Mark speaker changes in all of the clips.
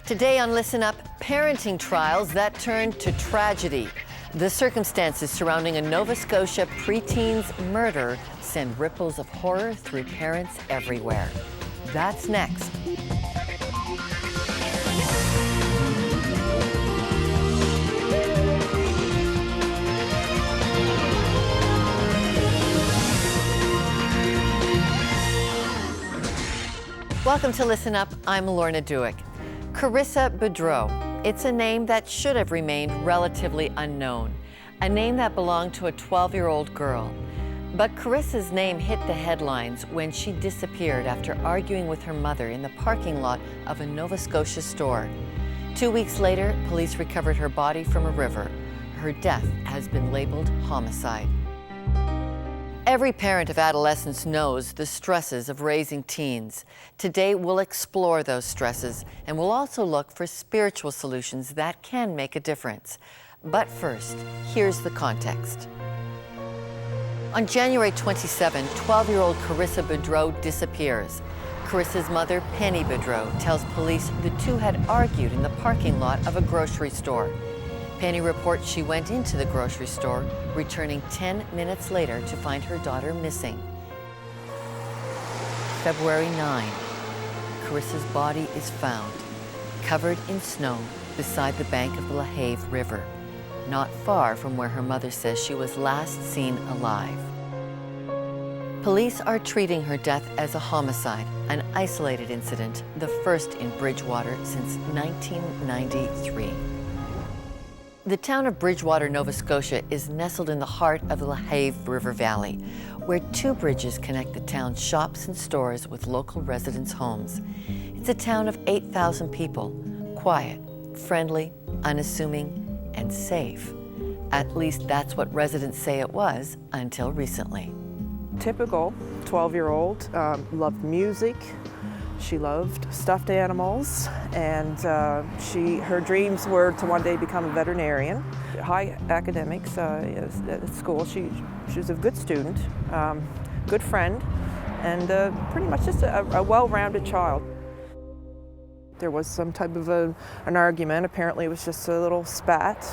Speaker 1: Today on Listen Up, parenting trials that turned to tragedy. The circumstances surrounding a Nova Scotia preteen's murder send ripples of horror through parents everywhere. That's next. Welcome to Listen Up. I'm Lorna Duick. Karissa Boudreau. It's a name that should have remained relatively unknown, a name that belonged to a 12-year-old girl. But Karissa's name hit the headlines when she disappeared after arguing with her mother in the parking lot of a Nova Scotia store. 2 weeks later, police recovered her body from a river. Her death has been labeled homicide. Every parent of adolescents knows the stresses of raising teens. Today, we'll explore those stresses, and we'll also look for spiritual solutions that can make a difference. But first, here's the context. On January 27, 12-year-old Karissa Boudreau disappears. Karissa's mother, Penny Boudreau, tells police the two had argued in the parking lot of a grocery store. Penny reports she went into the grocery store, returning 10 minutes later to find her daughter missing. February 9, Karissa's body is found, covered in snow beside the bank of the Lahave River, not far from where her mother says she was last seen alive. Police are treating her death as a homicide, an isolated incident, the first in Bridgewater since 1993. The town of Bridgewater, Nova Scotia is nestled in the heart of the Lahave River Valley, where two bridges connect the town's shops and stores with local residents' homes. It's a town of 8,000 people, quiet, friendly, unassuming, and safe. At least that's what residents say it was until recently.
Speaker 2: Typical 12-year-old, loved music. She loved stuffed animals, and her dreams were to one day become a veterinarian. High academics at school. She was a good student, good friend, and pretty much just a well-rounded child. There was some type of an argument. Apparently it was just a little spat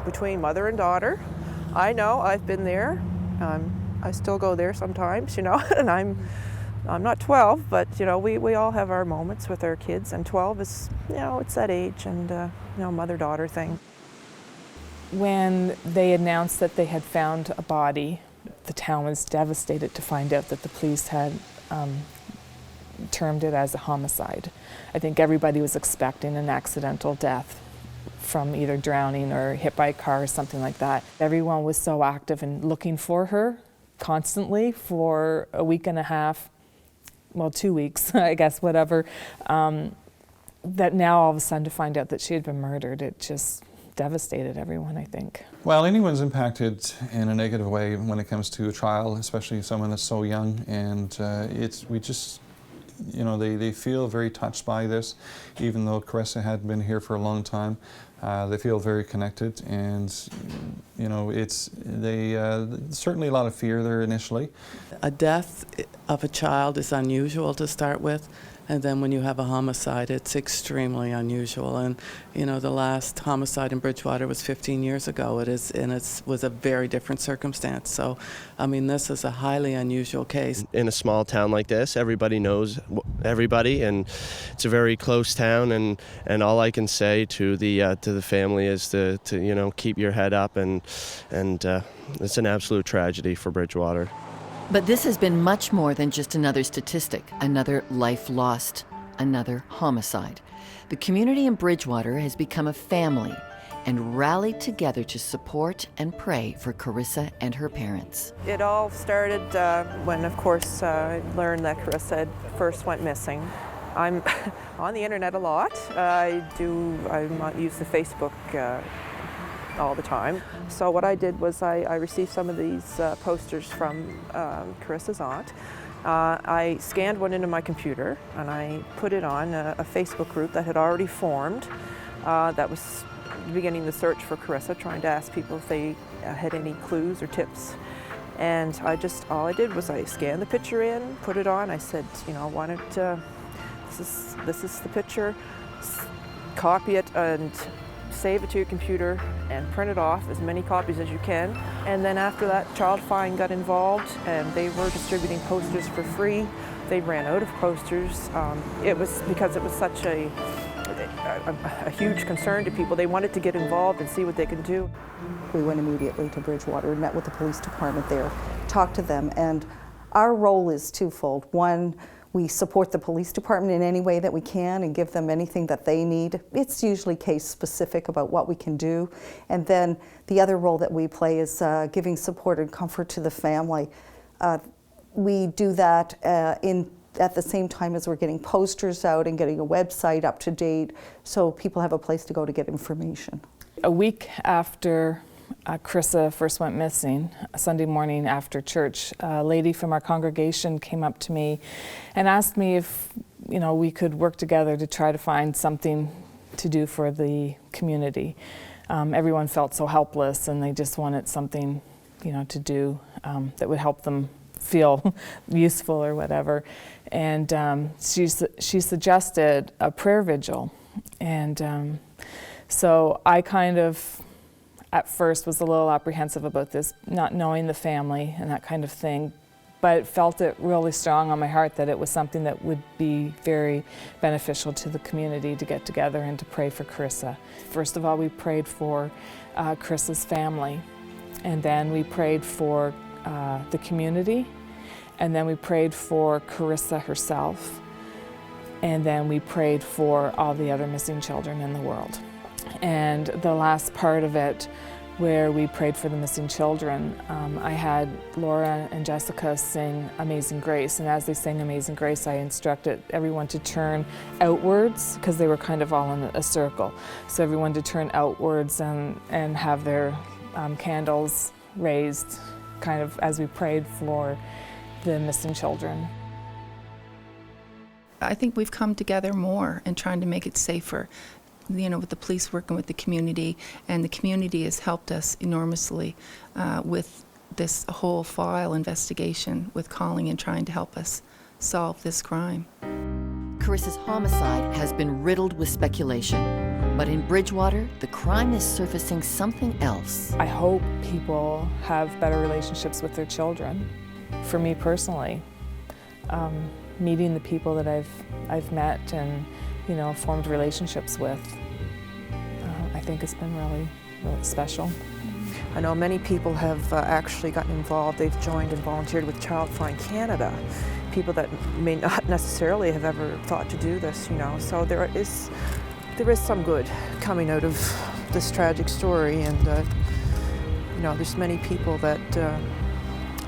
Speaker 2: between mother and daughter. I know, I've been there. I still go there sometimes, and I'm not 12, but we all have our moments with our kids, and 12 is, it's that age, and mother-daughter thing.
Speaker 3: When they announced that they had found a body, the town was devastated to find out that the police had termed it as a homicide. I think everybody was expecting an accidental death from either drowning or hit by a car or something like that. Everyone was so active in looking for her constantly for a week and a half. Well, 2 weeks, I guess, whatever, that now all of a sudden to find out that she had been murdered, it just devastated everyone, I think.
Speaker 4: Well, anyone's impacted in a negative way when it comes to a trial, especially someone that's so young, and they feel very touched by this, even though Karissa had been here for a long time. They feel very connected, and certainly a lot of fear there initially.
Speaker 5: A death of a child is unusual to start with, and then when you have a homicide, it's extremely unusual. And the last homicide in Bridgewater was 15 years ago. It was a very different circumstance. So, this is a highly unusual case.
Speaker 6: In a small town like this, everybody knows everybody, and it's a very close town. And all I can say to the family is to keep your head up, and it's an absolute tragedy for Bridgewater.
Speaker 1: But this has been much more than just another statistic, another life lost, another homicide. The community in Bridgewater has become a family and rallied together to support and pray for Karissa and her parents.
Speaker 2: It all started when, of course, I learned that Karissa first went missing. I'm on the internet a lot. I use the Facebook all the time. So what I did was I received some of these posters from Karissa's aunt. I scanned one into my computer and I put it on a Facebook group that had already formed that was beginning the search for Karissa, trying to ask people if they had any clues or tips. And all I did was I scanned the picture in, put it on. I said, why don't, this is the picture. copy it and save it to your computer and print it off, as many copies as you can. And then after that, Child Find got involved and they were distributing posters for free. They ran out of posters. It was because it was such a huge concern to people. They wanted to get involved and see what they could do.
Speaker 7: We went immediately to Bridgewater and met with the police department there, talked to them, and our role is twofold. One, we support the police department in any way that we can and give them anything that they need. It's usually case specific about what we can do. And then the other role that we play is giving support and comfort to the family. We do that at the same time as we're getting posters out and getting a website up to date so people have a place to go to get information.
Speaker 3: A week after Karissa first went missing, a Sunday morning after church, a lady from our congregation came up to me and asked me if we could work together to try to find something to do for the community. Everyone felt so helpless and they just wanted something to do that would help them feel useful or whatever. And she suggested a prayer vigil. And so I kind of, at first, was a little apprehensive about this, not knowing the family and that kind of thing, but felt it really strong on my heart that it was something that would be very beneficial to the community to get together and to pray for Karissa. First of all, we prayed for Karissa's family, and then we prayed for the community, and then we prayed for Karissa herself, and then we prayed for all the other missing children in the world. And the last part of it, where we prayed for the missing children, I had Laura and Jessica sing Amazing Grace, and as they sang Amazing Grace, I instructed everyone to turn outwards, because they were kind of all in a circle. So everyone to turn outwards and have their candles raised, kind of as we prayed for the missing children.
Speaker 8: I think we've come together more in trying to make it safer. With the police working with the community, and the community has helped us enormously with this whole file investigation, with calling and trying to help us solve this crime.
Speaker 1: Karissa's homicide has been riddled with speculation, but in Bridgewater, the crime is surfacing something else.
Speaker 3: I hope people have better relationships with their children. For me personally, meeting the people that I've met and formed relationships with, I think it's been really, really special.
Speaker 2: I know many people have actually gotten involved. They've joined and volunteered with Child Find Canada. People that may not necessarily have ever thought to do this, So there is some good coming out of this tragic story, and there's many people that a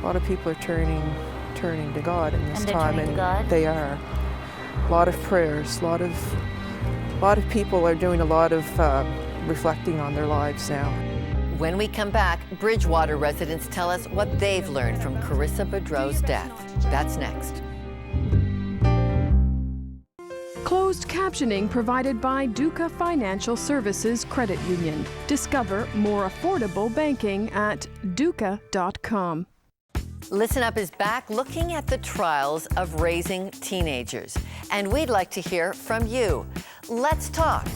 Speaker 2: lot of people are turning to God in this time, and they are. A lot of prayers, a lot of people are doing a lot of reflecting on their lives now.
Speaker 1: When we come back, Bridgewater residents tell us what they've learned from Karissa Boudreau's death. That's next.
Speaker 9: Closed captioning provided by Duca Financial Services Credit Union. Discover more affordable banking at duca.com.
Speaker 1: Listen Up is back looking at the trials of raising teenagers. And we'd like to hear from you. Let's talk.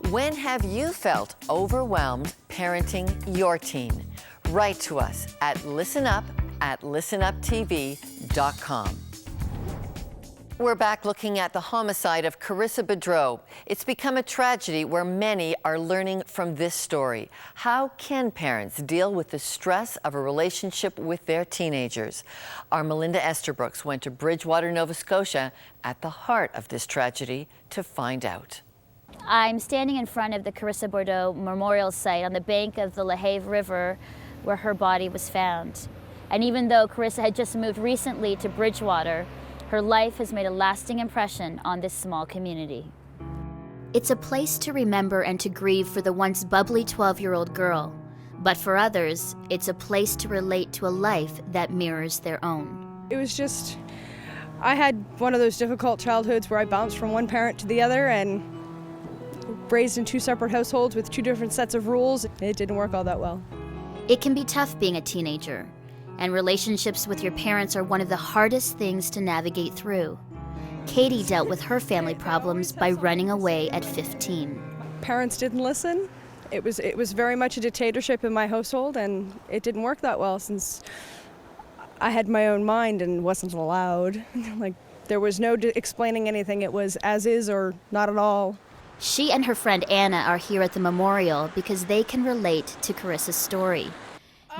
Speaker 1: When have you felt overwhelmed parenting your teen? Write to us at listenuptv.com. We're back looking at the homicide of Karissa Boudreau. It's become a tragedy where many are learning from this story. How can parents deal with the stress of a relationship with their teenagers? Our Melinda Esterbrooks went to Bridgewater, Nova Scotia, at the heart of this tragedy to find out.
Speaker 10: I'm standing in front of the Karissa Boudreau memorial site on the bank of the Lahave River where her body was found. And even though Karissa had just moved recently to Bridgewater, her life has made a lasting impression on this small community.
Speaker 11: It's a place to remember and to grieve for the once bubbly 12-year-old girl. But for others, it's a place to relate to a life that mirrors their own.
Speaker 12: It was just, I had one of those difficult childhoods where I bounced from one parent to the other and raised in two separate households with two different sets of rules. It didn't work all that well.
Speaker 11: It can be tough being a teenager, and relationships with your parents are one of the hardest things to navigate through. Katie dealt with her family problems by running away at 15.
Speaker 12: Parents didn't listen. It was very much a dictatorship in my household, and it didn't work that well since I had my own mind and wasn't allowed. Like, there was no explaining anything. It was as is or not at all.
Speaker 11: She and her friend Anna are here at the memorial because they can relate to Karissa's story.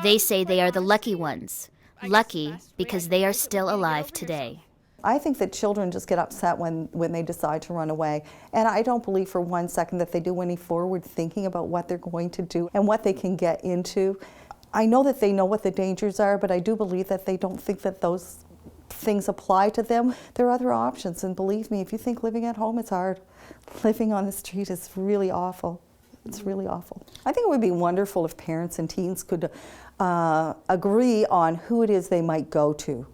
Speaker 11: They say they are the lucky ones. Lucky because they are still alive today.
Speaker 7: I think that children just get upset when they decide to run away. And I don't believe for one second that they do any forward thinking about what they're going to do and what they can get into. I know that they know what the dangers are, but I do believe that they don't think that those things apply to them. There are other options, and believe me, if you think living at home is hard, living on the street is really awful. It's really awful. I think it would be wonderful if parents and teens could agree on who it is they might go to.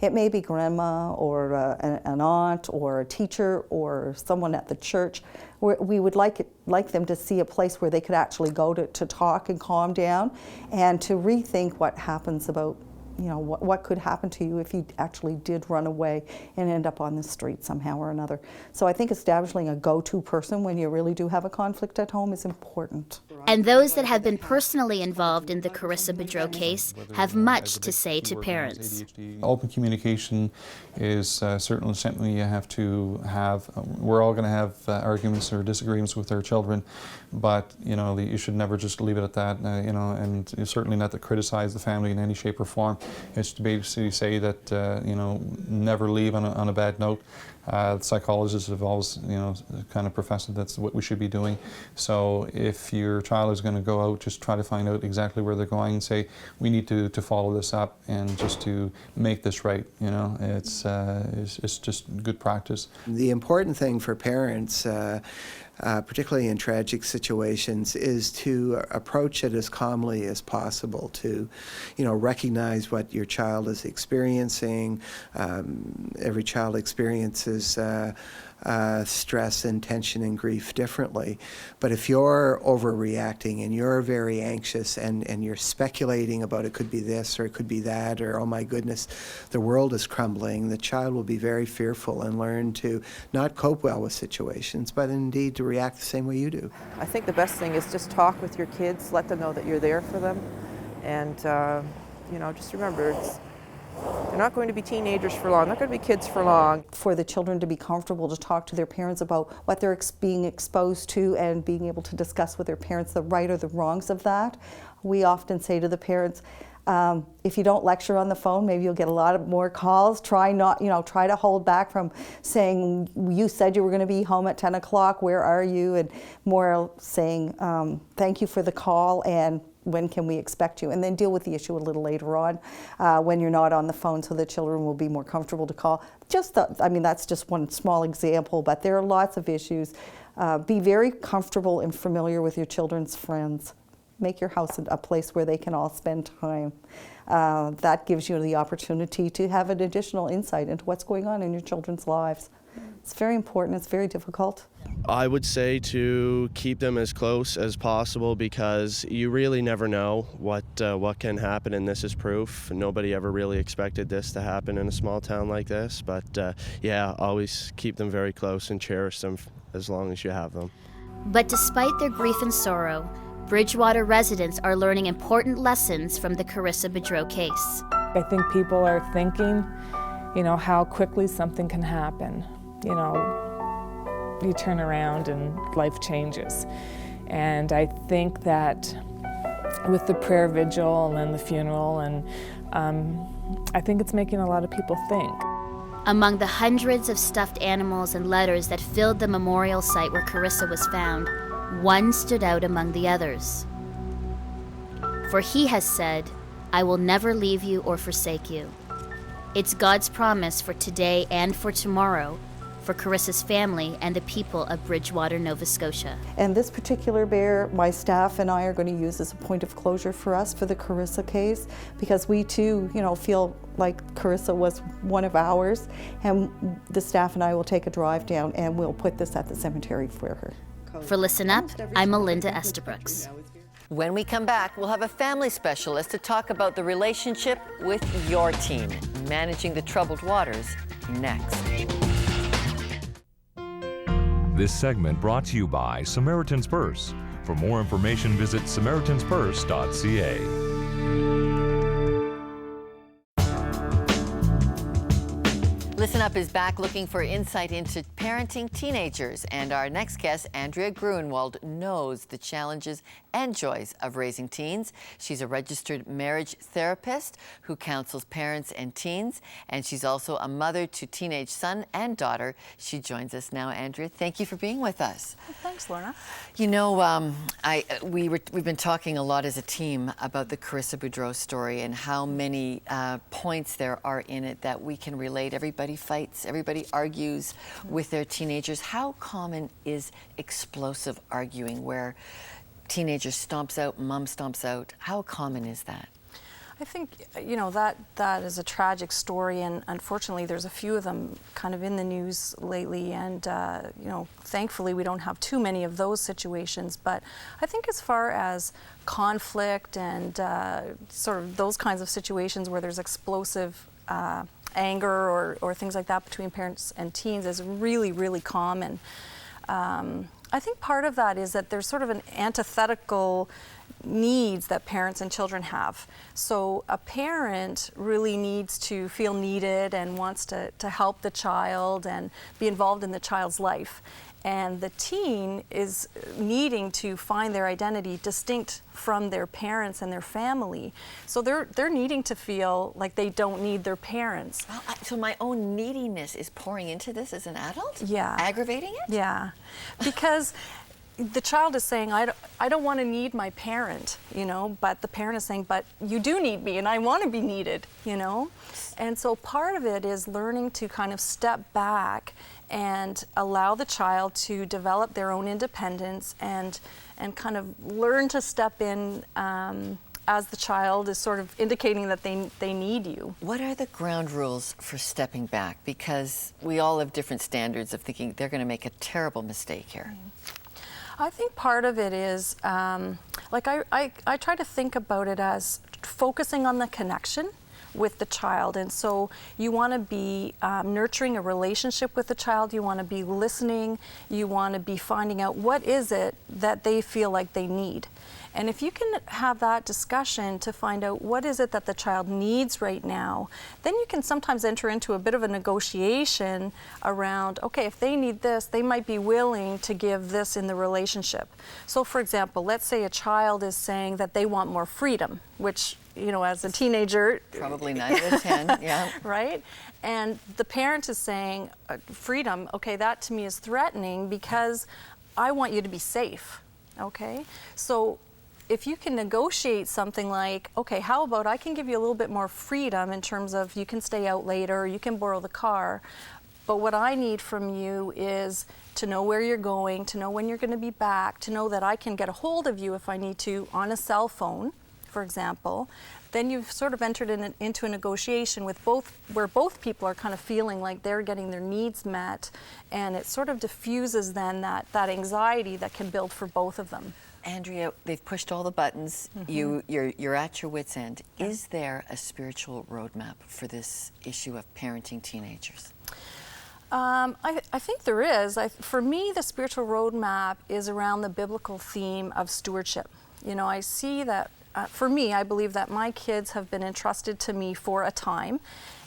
Speaker 7: It may be grandma or an aunt or a teacher or someone at the church. We would like them to see a place where they could actually go to talk and calm down and to rethink what happens about, you know, what could happen to you if you actually did run away and end up on the street somehow or another. So I think establishing a go-to person when you really do have a conflict at home is important.
Speaker 11: And those that have been personally involved in the Karissa Boudreau case have much to say to parents.
Speaker 4: Open communication is certainly something you have to have. We're all going to have arguments or disagreements with our children, but you know, you should never just leave it at that. You know, and certainly not to criticize the family in any shape or form. It's to basically say that you know, never leave on a bad note. Psychologists have always, you know, kind of professed that that's what we should be doing. So if your child is going to go out, just try to find out exactly where they're going and say, we need to follow this up and just to make this right. You know, it's just good practice.
Speaker 13: The important thing for parents, particularly in tragic situations, is to approach it as calmly as possible, to, you know, recognize what your child is experiencing. Every child experiences stress and tension and grief differently. But if you're overreacting and you're very anxious and you're speculating about it could be this or it could be that, or oh my goodness, the world is crumbling, the child will be very fearful and learn to not cope well with situations, but indeed to react the same way you do.
Speaker 2: I think the best thing is just talk with your kids, let them know that you're there for them, and you know, just remember, they're not going to be teenagers for long, not going to be kids for long.
Speaker 7: For the children to be comfortable to talk to their parents about what they're being exposed to and being able to discuss with their parents the right or the wrongs of that. We often say to the parents, if you don't lecture on the phone, maybe you'll get a lot more calls. Try to hold back from saying, you said you were going to be home at 10 o'clock, where are you? And more saying, thank you for the call, and when can we expect you? And then deal with the issue a little later on when you're not on the phone, so the children will be more comfortable to call. I mean, that's just one small example, but there are lots of issues. Be very comfortable and familiar with your children's friends. Make your house a place where they can all spend time. That gives you the opportunity to have an additional insight into what's going on in your children's lives. It's very important. It's very difficult.
Speaker 6: I would say to keep them as close as possible, because you really never know what can happen, and this is proof. Nobody ever really expected this to happen in a small town like this, but yeah, always keep them very close and cherish them as long as you have them.
Speaker 11: But despite their grief and sorrow, Bridgewater residents are learning important lessons from the Karissa Boudreau case.
Speaker 3: I think people are thinking, you know, how quickly something can happen. You know, you turn around and life changes. And I think that with the prayer vigil and the funeral, and I think it's making a lot of people think.
Speaker 11: Among the hundreds of stuffed animals and letters that filled the memorial site where Karissa was found, one stood out among the others. For he has said, I will never leave you or forsake you. It's God's promise for today and for tomorrow, for Karissa's family and the people of Bridgewater, Nova Scotia.
Speaker 7: And this particular bear, my staff and I are going to use as a point of closure for us for the Karissa case, because we too, you know, feel like Karissa was one of ours, and the staff and I will take a drive down and we'll put this at the cemetery for her.
Speaker 11: For Listen Up, I'm Melinda Estabrooks.
Speaker 1: When we come back, we'll have a family specialist to talk about the relationship with your teen. Managing the troubled waters next.
Speaker 14: This segment brought to you by Samaritan's Purse. For more information, visit SamaritansPurse.ca.
Speaker 1: Listen Up is back looking for insight into parenting teenagers, and our next guest, Andrea Gruenwald, knows the challenges and joys of raising teens. She's a registered marriage therapist who counsels parents and teens, and she's also a mother to teenage son and daughter. She joins us now. Andrea, thank you for being with us.
Speaker 15: Well, thanks, Lorna.
Speaker 1: You know, we've been talking a lot as a team about the Karissa Boudreau story and how many points there are in it that we can relate. Everybody fights, everybody argues with their teenagers. How common is explosive arguing where teenager stomps out, mom stomps out? How common is that?
Speaker 15: I think, you know, that is a tragic story, and unfortunately there's a few of them kind of in the news lately, and you know, thankfully we don't have too many of those situations. But I think as far as conflict and sort of those kinds of situations where there's explosive anger or things like that between parents and teens is really, really common. I think part of that is that there's sort of an antithetical needs that parents and children have. So a parent really needs to feel needed and wants to help the child and be involved in the child's life. And the teen is needing to find their identity distinct from their parents and their family. So they're needing to feel like they don't need their parents.
Speaker 1: Well, so my own neediness is pouring into this as an adult?
Speaker 15: Yeah.
Speaker 1: Aggravating it?
Speaker 15: Yeah. Because the child is saying, I don't want to need my parent, you know, but the parent is saying, but you do need me and I want to be needed, you know? And so part of it is learning to kind of step back and allow the child to develop their own independence and kind of learn to step in as the child is sort of indicating that they need you.
Speaker 1: What are the ground rules for stepping back? Because we all have different standards of thinking they're going to make a terrible mistake here.
Speaker 15: I think part of it is, like I try to think about it as focusing on the connection with the child. And so you want to be nurturing a relationship with the child, you want to be listening, you want to be finding out what is it that they feel like they need. And if you can have that discussion to find out what is it that the child needs right now, then you can sometimes enter into a bit of a negotiation around, okay, if they need this, they might be willing to give this in the relationship. So for example, let's say a child is saying that they want more freedom, which, you know, as a teenager,
Speaker 1: probably 9 out of 10, yeah.
Speaker 15: Right? And the parent is saying, freedom, okay, that to me is threatening because I want you to be safe, okay? So if you can negotiate something like, okay, how about I can give you a little bit more freedom in terms of you can stay out later, you can borrow the car, but what I need from you is to know where you're going, to know when you're going to be back, to know that I can get a hold of you if I need to on a cell phone, for example. Then you've sort of entered into a negotiation with where both people are kind of feeling like they're getting their needs met, and it sort of diffuses then that anxiety that can build for both of them.
Speaker 1: Andrea, they've pushed all the buttons. You're at your wit's end.
Speaker 15: Yeah.
Speaker 1: Is there a spiritual roadmap for this issue of parenting teenagers?
Speaker 15: I think there is. For me, the spiritual roadmap is around the biblical theme of stewardship. You know, I see that, for me, I believe that my kids have been entrusted to me for a time,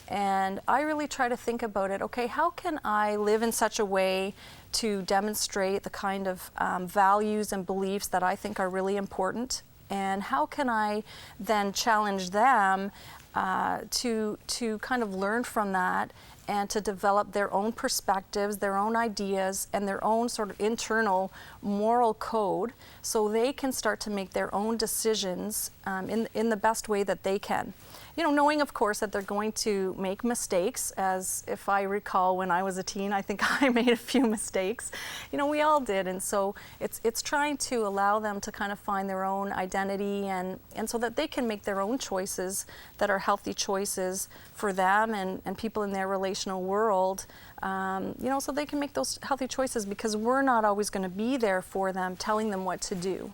Speaker 15: and I really try to think about it, okay, how can I live in such a way to demonstrate the kind of values and beliefs that I think are really important, and how can I then challenge them to kind of learn from that and to develop their own perspectives, their own ideas, and their own sort of internal moral code so they can start to make their own decisions in the best way that they can. You know, knowing, of course, that they're going to make mistakes, as if I recall when I was a teen, I think I made a few mistakes. You know, we all did, and so it's trying to allow them to kind of find their own identity and so that they can make their own choices that are healthy choices for them and people in their relational world, you know, so they can make those healthy choices because we're not always going to be there for them, telling them what to do.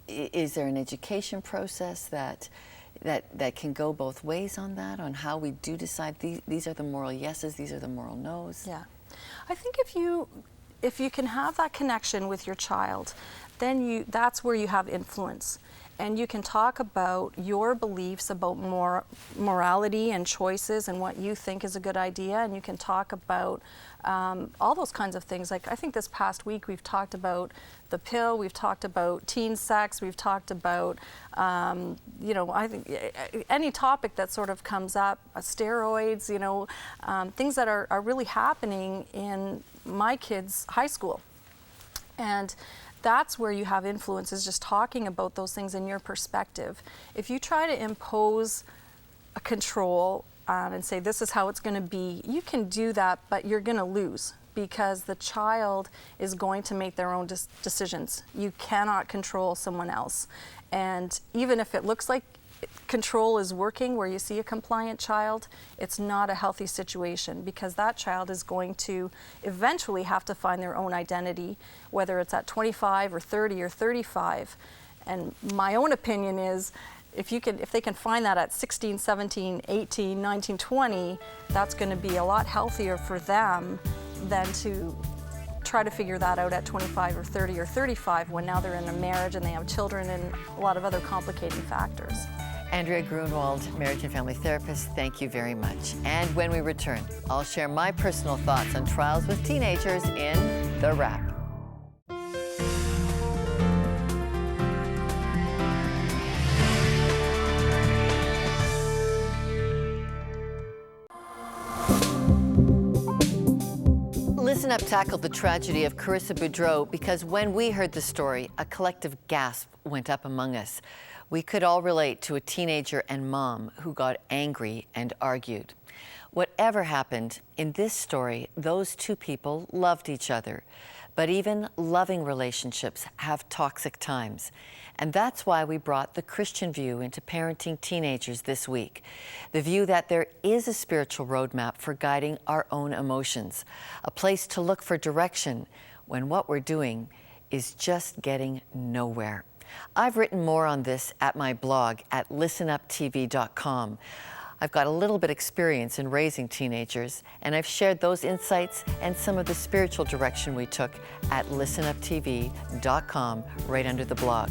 Speaker 1: Is there an education process that can go both ways on that, on how we do decide these are the moral yeses, these are the moral nos?
Speaker 15: Yeah. I think if you can have that connection with your child, then that's where you have influence. And you can talk about your beliefs about morality and choices and what you think is a good idea, and you can talk about all those kinds of things. Like, I think this past week we've talked about the pill, we've talked about teen sex, we've talked about, you know, I think any topic that sort of comes up, steroids, you know, things that are really happening in my kids' high school. And that's where you have influence, is just talking about those things in your perspective. If you try to impose a control and say this is how it's going to be, you can do that, but you're going to lose, because the child is going to make their own decisions. You cannot control someone else. And even if it looks like control is working, where you see a compliant child, it's not a healthy situation, because that child is going to eventually have to find their own identity, whether it's at 25 or 30 or 35. And my own opinion is, if they can find that at 16, 17, 18, 19, 20, that's going to be a lot healthier for them than to try to figure that out at 25 or 30 or 35, when now they're in a marriage and they have children and a lot of other complicating factors.
Speaker 1: Andrea Grunwald, marriage and family therapist, thank you very much. And when we return, I'll share my personal thoughts on trials with teenagers in The Wrap. Listen Up tackled the tragedy of Karissa Boudreau because when we heard the story, a collective gasp went up among us. We could all relate to a teenager and mom who got angry and argued. Whatever happened, in this story, those two people loved each other. But even loving relationships have toxic times. And that's why we brought the Christian view into parenting teenagers this week. The view that there is a spiritual roadmap for guiding our own emotions, a place to look for direction when what we're doing is just getting nowhere. I've written more on this at my blog at listenuptv.com. I've got a little bit experience in raising teenagers, and I've shared those insights and some of the spiritual direction we took at listenuptv.com right under the blog.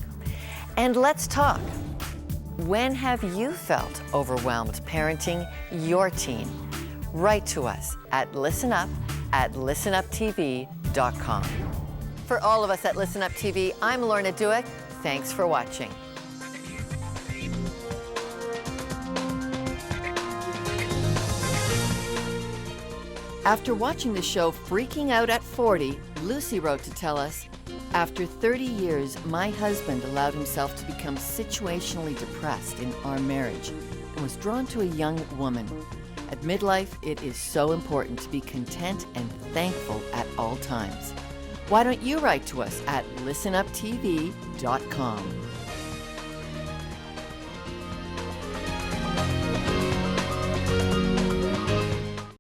Speaker 1: And let's talk. When have you felt overwhelmed parenting your teen? Write to us at listenuptv.com. For all of us at Listen Up TV, I'm Lorna Dueck. Thanks for watching. After watching the show Freaking Out at 40, Lucy wrote to tell us, after 30 years, my husband allowed himself to become situationally depressed in our marriage and was drawn to a young woman. At midlife, it is so important to be content and thankful at all times. Why don't you write to us at listenuptv.com?